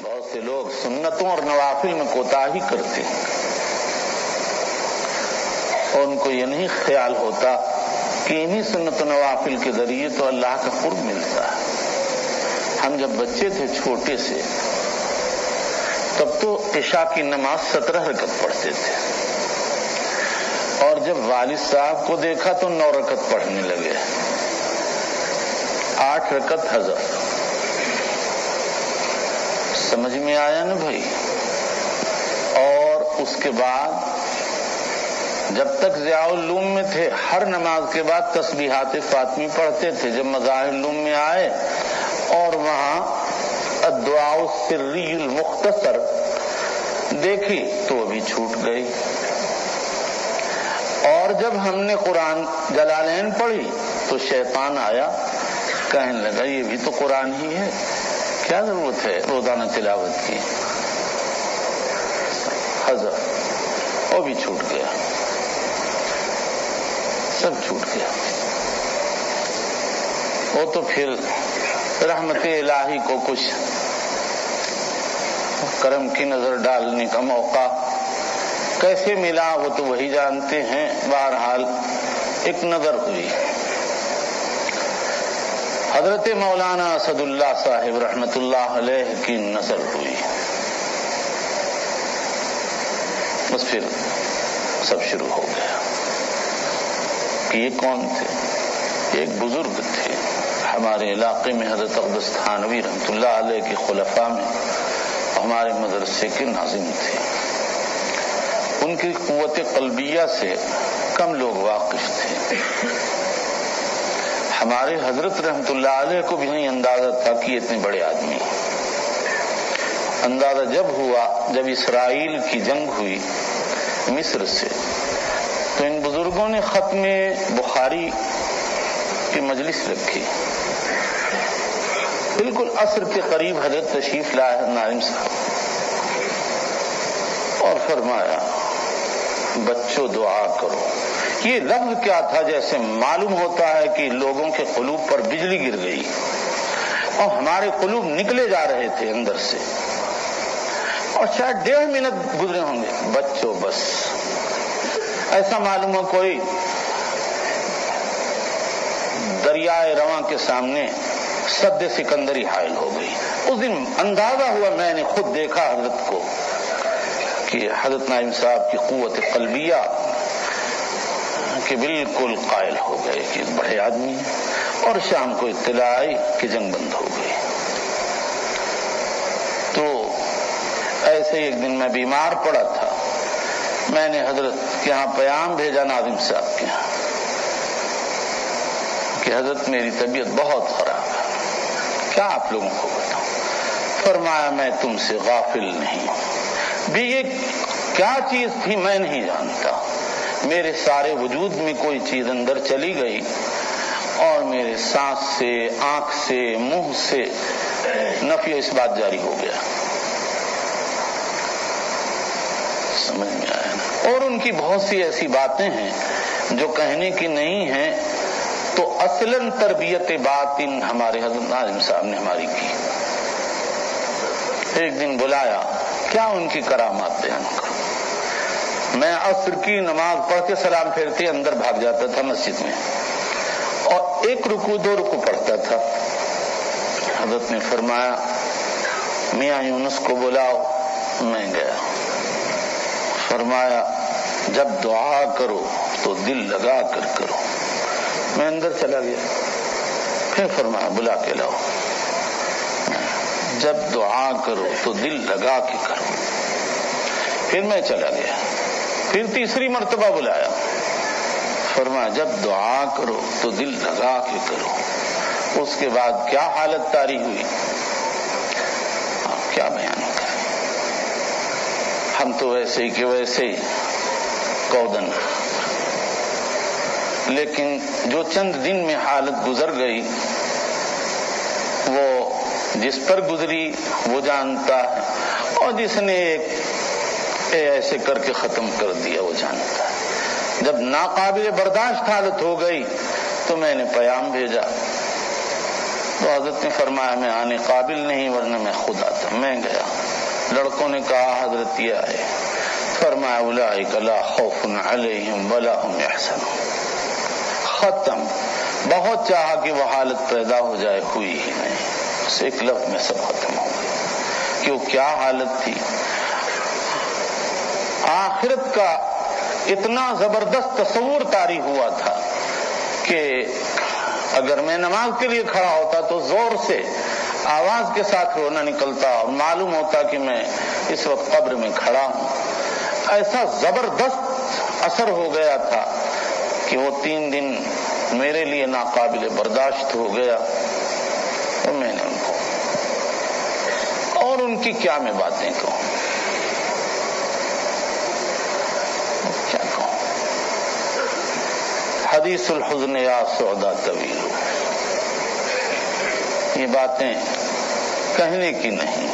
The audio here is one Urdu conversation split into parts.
بہت سے لوگ سنتوں اور نوافل میں کوتاہی کرتے ہیں اور ان کو یہ نہیں خیال ہوتا کہ انہی سنت و نوافل کے ذریعے تو اللہ کا قرب ملتا ہے۔ ہم جب بچے تھے چھوٹے سے تب تو عشاء کی نماز 17 رکعت پڑھتے تھے، اور جب والد صاحب کو دیکھا تو 9 رکعت پڑھنے لگے، 8 رکعت حذف۔ سمجھ میں آیا نا بھائی؟ اور اس کے بعد جب تک ضیاء العلوم میں تھے ہر نماز کے بعد تسبیحات فاطمی پڑھتے تھے۔ جب مظاہر العلوم میں آئے اور وہاں الدعاء السری المختصر دیکھی تو وہ بھی چھوٹ گئی، اور جب ہم نے قرآن جلالین پڑھی تو شیطان آیا، کہنے لگا یہ بھی تو قرآن ہی ہے، کیا ضرورت ہے روزانہ تلاوت کی؟ حذف، وہ بھی چھوٹ گیا، سب چھوٹ گیا۔ وہ تو پھر رحمت الہی کو کچھ کرم کی نظر ڈالنے کا موقع کیسے ملا وہ تو وہی جانتے ہیں۔ بہرحال ایک نظر ہوئی، حضرت مولانا اسد اللہ صاحب رحمت اللہ علیہ کی نظر ہوئی، بس پھر سب شروع ہو گیا کہ یہ کون تھے؟ ایک بزرگ تھے ہمارے علاقے میں، حضرت اقدس تھانوی رحمت اللہ علیہ کے خلفاء میں ہمارے مدرسے کے ناظم تھے۔ ان کی قوت قلبیہ سے کم لوگ واقف تھے۔ ہمارے حضرت رحمت اللہ علیہ کو بھی نہیں اندازہ تھا کہ یہ اتنے بڑے آدمی۔ اندازہ جب ہوا جب اسرائیل کی جنگ ہوئی مصر سے، تو ان بزرگوں نے ختم بخاری کی مجلس رکھی۔ بالکل عصر کے قریب حضرت تشریف لائے ناظم صاحب، اور فرمایا بچوں دعا کرو۔ یہ لفظ کیا تھا؟ جیسے معلوم ہوتا ہے کہ لوگوں کے قلوب پر بجلی گر گئی اور ہمارے قلوب نکلے جا رہے تھے اندر سے، اور شاید 1.5 منٹ گزرے ہوں گے۔ بچوں بس ایسا معلوم ہو کوئی دریائے رواں کے سامنے سد سکندری حائل ہو گئی۔ اس دن اندازہ ہوا، میں نے خود دیکھا حضرت کو کہ حضرت نائم صاحب کی قوت قلبیہ کہ بالکل قائل ہو گئے کہ بڑے آدمی ہیں، اور شام کو اطلاع آئی کہ جنگ بند ہو گئی۔ تو ایسے ایک دن میں بیمار پڑا تھا، میں نے حضرت کے ہاں پیام بھیجا ناظم صاحب کے ہاں کہ حضرت میری طبیعت بہت خراب ہے، کیا آپ لوگوں کو بتاؤں؟ فرمایا میں تم سے غافل نہیں ہوں، بھی یہ کیا چیز تھی میں نہیں جانتا، میرے سارے وجود میں کوئی چیز اندر چلی گئی اور میرے سانس سے، آنکھ سے، منہ سے نفی اس بات جاری ہو گیا۔ سمجھ میں آیا نا؟ اور ان کی بہت سی ایسی باتیں ہیں جو کہنے کی نہیں ہیں، تو اصلاً تربیت باطن ہمارے حضرت ناظم صاحب نے ہماری کی۔ ایک دن بلایا، کیا ان کی کرامات بیان کروں؟ میں عصر کی نماز پڑھ کے سلام پھیرتے اندر بھاگ جاتا تھا مسجد میں، اور 1 رکوع 2 رکوع پڑھتا تھا۔ حضرت نے فرمایا میاں یونس کو بلاؤ، میں گیا۔ فرمایا جب دعا کرو تو دل لگا کر کرو۔ میں اندر چلا گیا، پھر فرمایا بلا کے لاؤ، جب دعا کرو تو دل لگا کے کرو۔ پھر میں چلا گیا، پھر تیسری مرتبہ بلایا، فرمایا جب دعا کرو تو دل لگا کے کرو۔ اس کے بعد کیا حالت طاری ہوئی، کیا بیان کریں؟ ہم تو ویسے ہی کہ ویسے ہی کودن، لیکن جو چند دن میں حالت گزر گئی وہ جس پر گزری وہ جانتا ہے، اور جس نے ایسے کر کے ختم کر دیا وہ جانتا ہے۔ جب ناقابل برداشت حالت ہو گئی تو میں نے پیام بھیجا تو حضرت نے فرمایا میں آنے قابل نہیں ورنہ میں خود آتا. میں گیا. لڑکوں نے کہا حضرت یہ آئے. فرمایا اولئک لا خوف علیہم ولا هم یحزنون. ختم. بہت چاہا کہ وہ حالت پیدا ہو جائے, ہوئی ہی نہیں. بس ایک لفظ میں سب ختم ہو گیا کہ وہ کیا حالت تھی. آخرت کا اتنا زبردست تصور طاری ہوا تھا کہ اگر میں نماز کے لیے کھڑا ہوتا تو زور سے آواز کے ساتھ رونا نکلتا اور معلوم ہوتا کہ میں اس وقت قبر میں کھڑا ہوں. ایسا زبردست اثر ہو گیا تھا کہ وہ 3 دن میرے لیے ناقابل برداشت ہو گیا. اور میں نے ان کو, اور ان کی کیا میں باتیں کہوں, کیا کہوں. حدیث الحزن یا سودا طویل, یہ باتیں کہنے کی نہیں.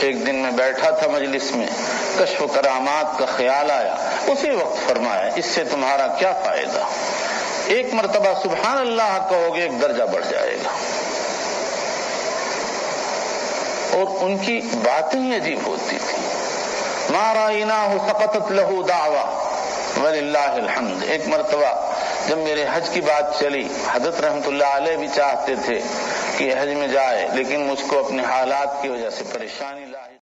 ایک دن میں بیٹھا تھا مجلس میں, کشف و کرامات کا خیال آیا. اسی وقت فرمایا اس سے تمہارا کیا فائدہ, ایک مرتبہ سبحان اللہ کہو گے ایک درجہ بڑھ جائے گا. اور ان کی باتیں ہی عجیب ہوتی تھی. ما رأیناہ سقطت لہ دعوی وللہ الحمد. ایک مرتبہ جب میرے حج کی بات چلی, حضرت رحمت اللہ علیہ بھی چاہتے تھے کہ حج میں جائے, لیکن مجھ کو اپنے حالات کی وجہ سے پریشانی لاحق